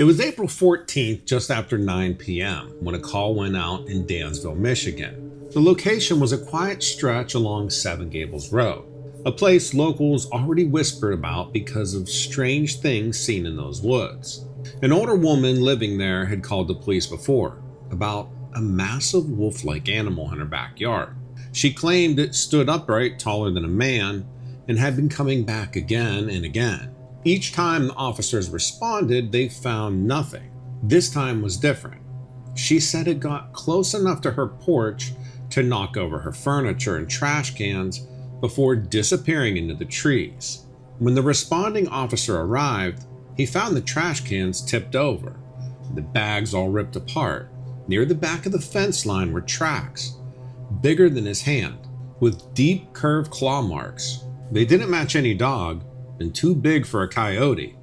It was April 14th, just after 9 p.m., when a call went out in Dansville, Michigan. The location was a quiet stretch along Seven Gables Road, a place locals already whispered about because of strange things seen in those woods. An older woman living there had called the police before about a massive wolf-like animal in her backyard. She claimed it stood upright, taller than a man, and had been coming back again and again. Each time the officers responded, they found nothing. This time was different. She said it got close enough to her porch to knock over her furniture and trash cans before disappearing into the trees. When the responding officer arrived, he found the trash cans tipped over, the bags all ripped apart. Near the back of the fence line were tracks, bigger than his hand, with deep curved claw marks. They didn't match any dog, and too big for a coyote,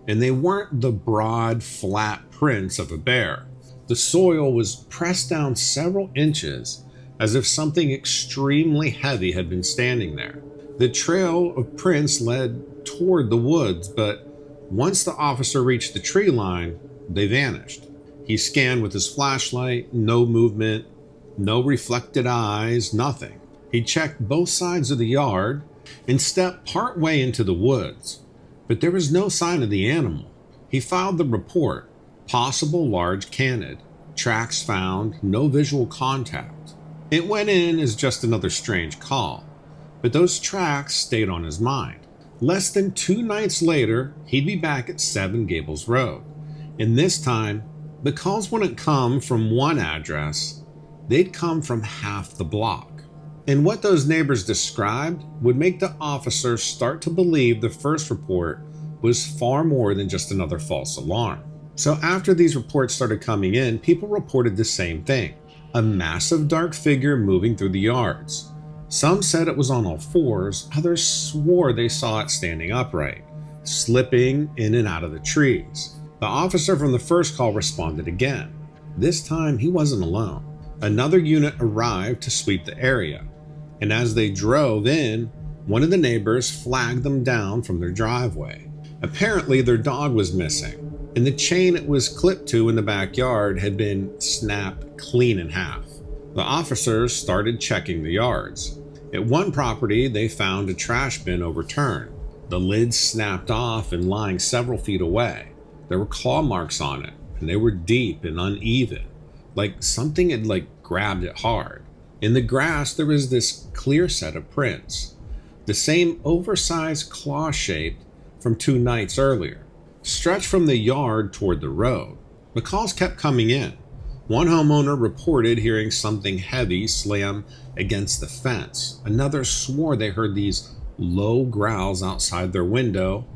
and they weren't the broad, flat prints of a bear. The soil was pressed down several inches as if something extremely heavy had been standing there. The trail of prints led toward the woods, but once the officer reached the tree line, they vanished. He scanned with his flashlight, no movement, no reflected eyes, nothing. He checked both sides of the yard and stepped partway into the woods, but there was no sign of the animal. He filed the report, possible large canid, tracks found, no visual contact. It went in as just another strange call, but those tracks stayed on his mind. Less than 2 nights later, he'd be back at Seven Gables Road, and this time, the calls wouldn't come from one address, they'd come from half the block. And what those neighbors described would make the officers start to believe the first report was far more than just another false alarm. So after these reports started coming in, people reported the same thing, a massive dark figure moving through the yards. Some said it was on all fours, others swore they saw it standing upright, slipping in and out of the trees. The officer from the first call responded again. This time he wasn't alone. Another unit arrived to sweep the area, and as they drove in, one of the neighbors flagged them down from their driveway. Apparently their dog was missing, and the chain it was clipped to in the backyard had been snapped clean in half. The officers started checking the yards. At one property, they found a trash bin overturned, the lid snapped off and lying several feet away. There were claw marks on it, and they were deep and uneven, like something had grabbed it hard. In the grass, there was this clear set of prints, the same oversized claw shape from 2 nights earlier, stretched from the yard toward the road. The calls kept coming in. One homeowner reported hearing something heavy slam against the fence. Another swore they heard these low growls outside their window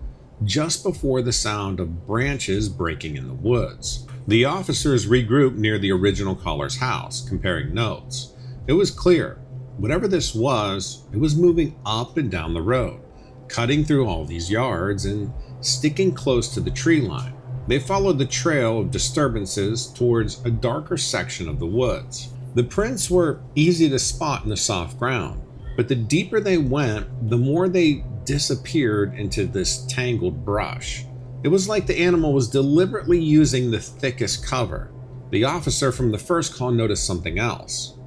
just before the sound of branches breaking in the woods. The officers regrouped near the original caller's house, comparing notes. It was clear, whatever this was, it was moving up and down the road, cutting through all these yards and sticking close to the tree line. They followed the trail of disturbances towards a darker section of the woods. The prints were easy to spot in the soft ground, but the deeper they went, the more they disappeared into this tangled brush. It was like the animal was deliberately using the thickest cover. The officer from the first call noticed something else.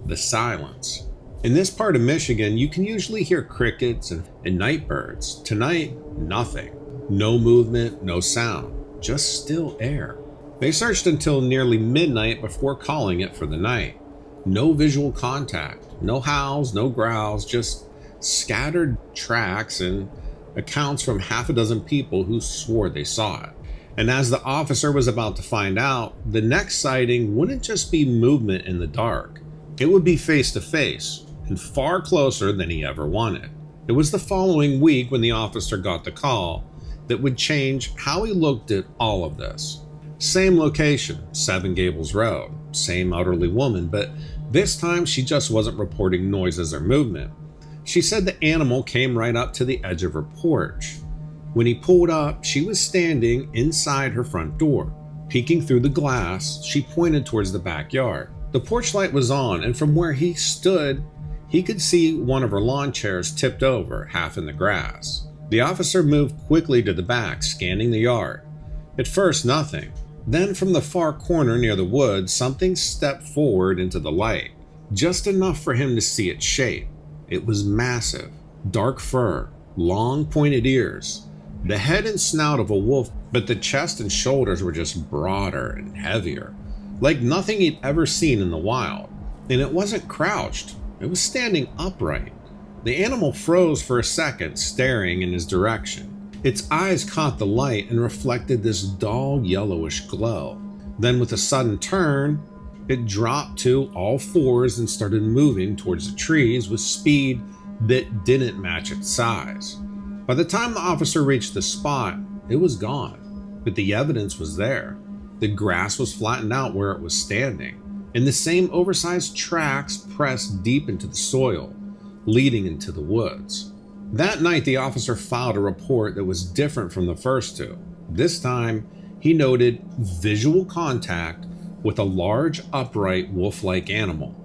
The silence. In this part of Michigan, you can usually hear crickets and night birds. Tonight, nothing. No movement, no sound. Just still air. They searched until nearly midnight before calling it for the night. No visual contact, no howls, no growls, just scattered tracks and accounts from half a dozen people who swore they saw it. And as the officer was about to find out, the next sighting wouldn't just be movement in the dark. It would be face to face and far closer than he ever wanted. It was the following week when the officer got the call that would change how he looked at all of this. Same location, Seven Gables Road, same elderly woman, but this time she just wasn't reporting noises or movement. She said the animal came right up to the edge of her porch. When he pulled up, she was standing inside her front door. Peeking through the glass, she pointed towards the backyard. The porch light was on, and from where he stood, he could see one of her lawn chairs tipped over, half in the grass. The officer moved quickly to the back, scanning the yard. At first, nothing. Then from the far corner near the woods, something stepped forward into the light, just enough for him to see its shape. It was massive, dark fur, long pointed ears, the head and snout of a wolf, but the chest and shoulders were just broader and heavier, like nothing he'd ever seen in the wild. And it wasn't crouched, it was standing upright. The animal froze for a second, staring in his direction. Its eyes caught the light and reflected this dull yellowish glow. Then with a sudden turn, it dropped to all fours and started moving towards the trees with speed that didn't match its size. By the time the officer reached the spot, it was gone, but the evidence was there. The grass was flattened out where it was standing, and the same oversized tracks pressed deep into the soil, leading into the woods. That night, the officer filed a report that was different from the first two. This time, he noted visual contact with a large, upright, wolf-like animal,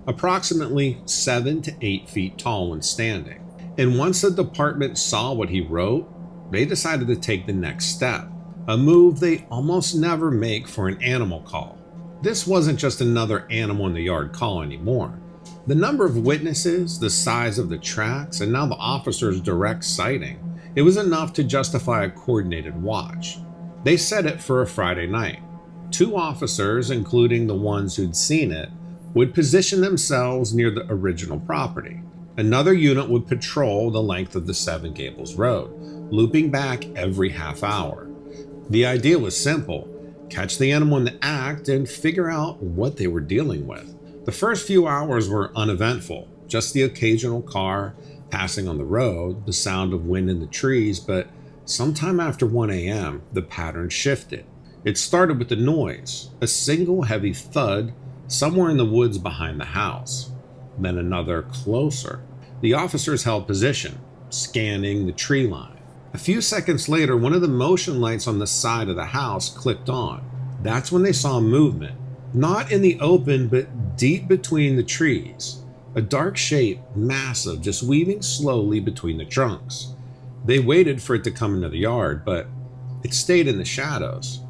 approximately 7 to 8 feet tall when standing. And once the department saw what he wrote, they decided to take the next step, a move they almost never make for an animal call. This wasn't just another animal in the yard call anymore. The number of witnesses, the size of the tracks, and now the officer's direct sighting, it was enough to justify a coordinated watch. They set it for a Friday night. 2 officers, including the ones who'd seen it, would position themselves near the original property. Another unit would patrol the length of the Seven Gables Road, looping back every half hour. The idea was simple: catch the animal in the act and figure out what they were dealing with. The first few hours were uneventful, just the occasional car passing on the road, the sound of wind in the trees, but sometime after 1 a.m., the pattern shifted. It started with the noise, a single heavy thud somewhere in the woods behind the house, then another closer. The officers held position, scanning the tree line. A few seconds later, one of the motion lights on the side of the house clicked on. That's when they saw movement. Not in the open, but deep between the trees. A dark shape, massive, just weaving slowly between the trunks. They waited for it to come into the yard, but it stayed in the shadows.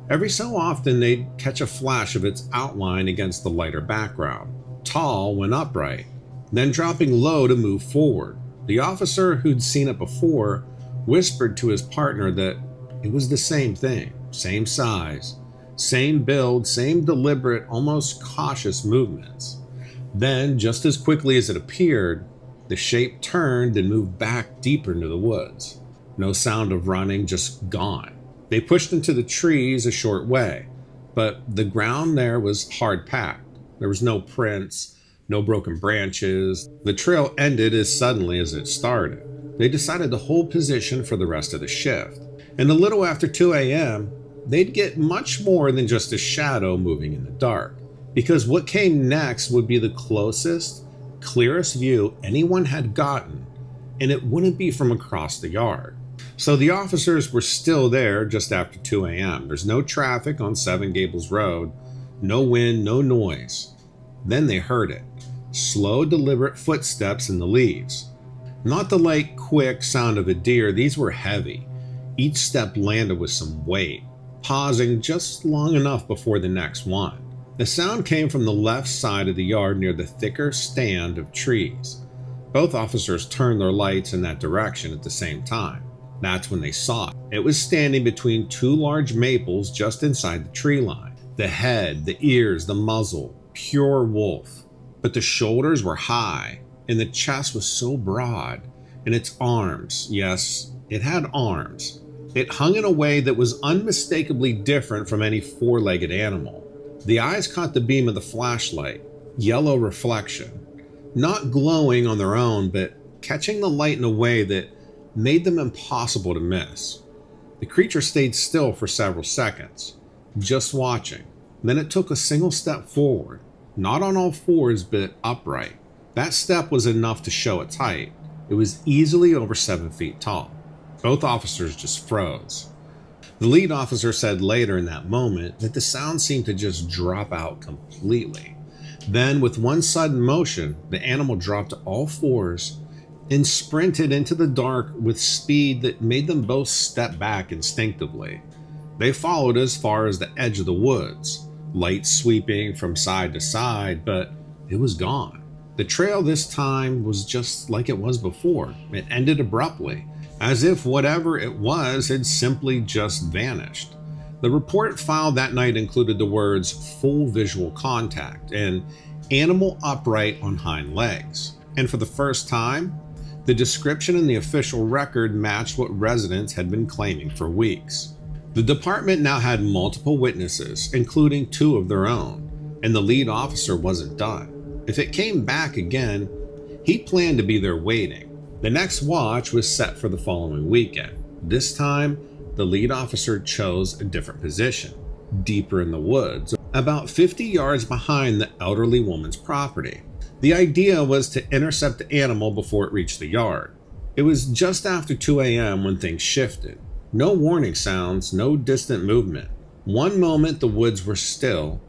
Every so often, they'd catch a flash of its outline against the lighter background, tall when upright, then dropping low to move forward. The officer who'd seen it before whispered to his partner that it was the same thing, same size, same build, same deliberate, almost cautious movements. Then, just as quickly as it appeared, the shape turned and moved back deeper into the woods. No sound of running, just gone. They pushed into the trees a short way, but the ground there was hard packed. There was no prints, no broken branches. The trail ended as suddenly as it started. They decided to hold position for the rest of the shift. And a little after 2 a.m., they'd get much more than just a shadow moving in the dark, because what came next would be the closest, clearest view anyone had gotten, and it wouldn't be from across the yard. So the officers were still there just after 2 a.m. There's no traffic on Seven Gables Road, no wind, no noise. Then they heard it. Slow, deliberate footsteps in the leaves. Not the light, quick sound of a deer. These were heavy. Each step landed with some weight, pausing just long enough before the next one. The sound came from the left side of the yard near the thicker stand of trees. Both officers turned their lights in that direction at the same time. That's when they saw it. It was standing between 2 large maples just inside the tree line. The head, the ears, the muzzle, pure wolf. But the shoulders were high, and the chest was so broad, and its arms, yes, it had arms. It hung in a way that was unmistakably different from any 4-legged animal. The eyes caught the beam of the flashlight, yellow reflection, not glowing on their own, but catching the light in a way that made them impossible to miss. The creature stayed still for several seconds, just watching. Then it took a single step forward, not on all fours, but upright. That step was enough to show its height. It was easily over 7 feet tall. Both officers just froze. The lead officer said later in that moment that the sound seemed to just drop out completely. Then, with one sudden motion, the animal dropped to all fours and sprinted into the dark with speed that made them both step back instinctively. They followed as far as the edge of the woods, lights sweeping from side to side, but it was gone. The trail this time was just like it was before. It ended abruptly, as if whatever it was had simply just vanished. The report filed that night included the words "full visual contact" and "animal upright on hind legs." And for the first time, the description in the official record matched what residents had been claiming for weeks. The department now had multiple witnesses, including 2 of their own, and the lead officer wasn't done. If it came back again, he planned to be there waiting. The next watch was set for the following weekend. This time, the lead officer chose a different position, deeper in the woods, about 50 yards behind the elderly woman's property. The idea was to intercept the animal before it reached the yard. It was just after 2 a.m. when things shifted. No warning sounds, no distant movement. One moment the woods were still.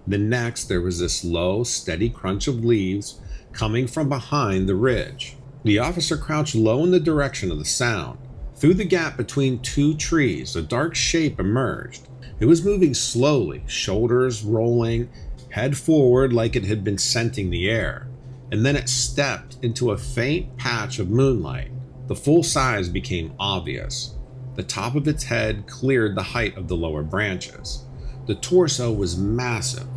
The next there was this low, steady crunch of leaves coming from behind the ridge. The officer crouched low in the direction of the sound. Through the gap between 2 trees, a dark shape emerged. It was moving slowly, shoulders rolling, head forward like it had been scenting the air. And then it stepped into a faint patch of moonlight. The full size became obvious. The top of its head cleared the height of the lower branches. The torso was massive,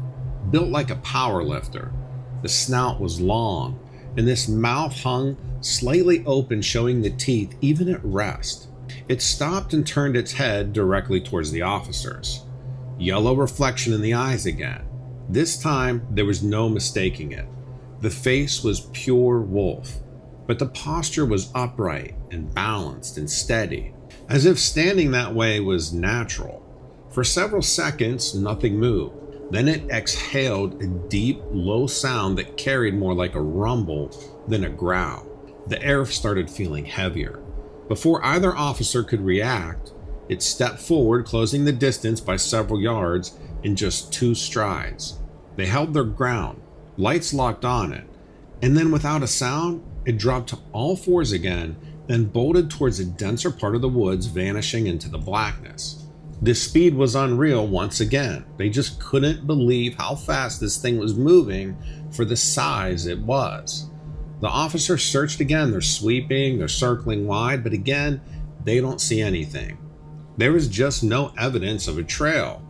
built like a power lifter. The snout was long, and this mouth hung slightly open, showing the teeth even at rest. It stopped and turned its head directly towards the officers. Yellow reflection in the eyes again. This time, there was no mistaking it. The face was pure wolf, but the posture was upright and balanced and steady, as if standing that way was natural. For several seconds, nothing moved. Then it exhaled a deep, low sound that carried more like a rumble than a growl. The air started feeling heavier. Before either officer could react, it stepped forward, closing the distance by several yards in just 2 strides. They held their ground, lights locked on it, and then without a sound, it dropped to all 4s again, then bolted towards a denser part of the woods, vanishing into the blackness. The speed was unreal once again. They just couldn't believe how fast this thing was moving for the size it was. The officers searched again. They're sweeping, they're circling wide, but again, they don't see anything. There was just no evidence of a trail.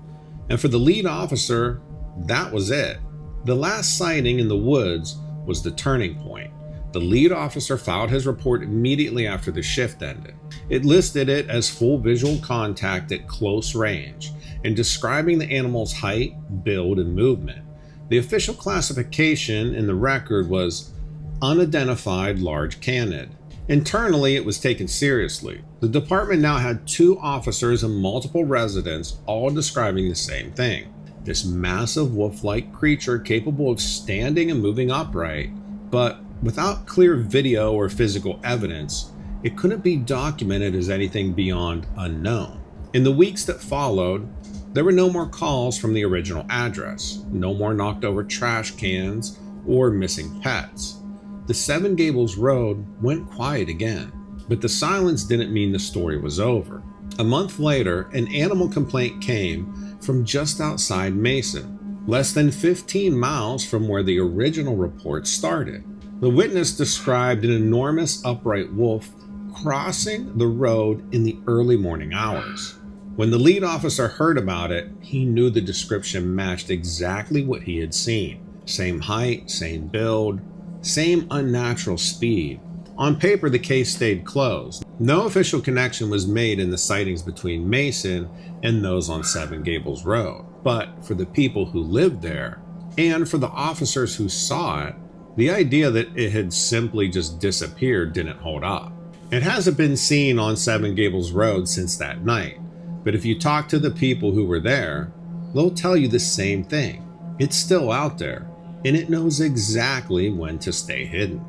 And for the lead officer, that was it. The last sighting in the woods was the turning point. The lead officer filed his report immediately after the shift ended. It listed it as full visual contact at close range and describing the animal's height, build, and movement. The official classification in the record was unidentified large canid. Internally, it was taken seriously. The department now had 2 officers and multiple residents all describing the same thing. This massive wolf-like creature capable of standing and moving upright, but without clear video or physical evidence, it couldn't be documented as anything beyond unknown. In the weeks that followed, there were no more calls from the original address, no more knocked over trash cans or missing pets. The Seven Gables Road went quiet again, but the silence didn't mean the story was over. A month later, an animal complaint came from just outside Mason, less than 15 miles from where the original report started. The witness described an enormous upright wolf crossing the road in the early morning hours. When the lead officer heard about it, he knew the description matched exactly what he had seen. Same height, same build, same unnatural speed. On paper, the case stayed closed. No official connection was made in the sightings between Mason and those on Seven Gables Road. But for the people who lived there, and for the officers who saw it, the idea that it had simply just disappeared didn't hold up. It hasn't been seen on Seven Gables Road since that night, but if you talk to the people who were there, they'll tell you the same thing. It's still out there, and it knows exactly when to stay hidden.